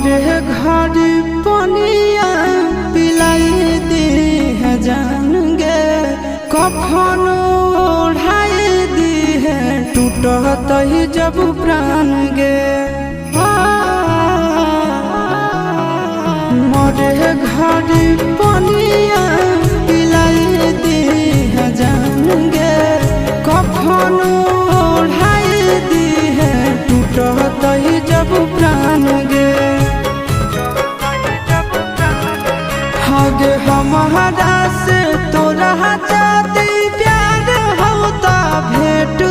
मोरे घर पनिया पिलाई दी है जान गे, कफन ओढ़ाई दी है टूटत ही जब प्राण गे। मोरे घर पनिया पिलाई दी है जान गे, कफन ओढ़ाई दी है टूटत ही जब प्राण गे। हगे हमारा से तोरा जाती प्यार होता भेंट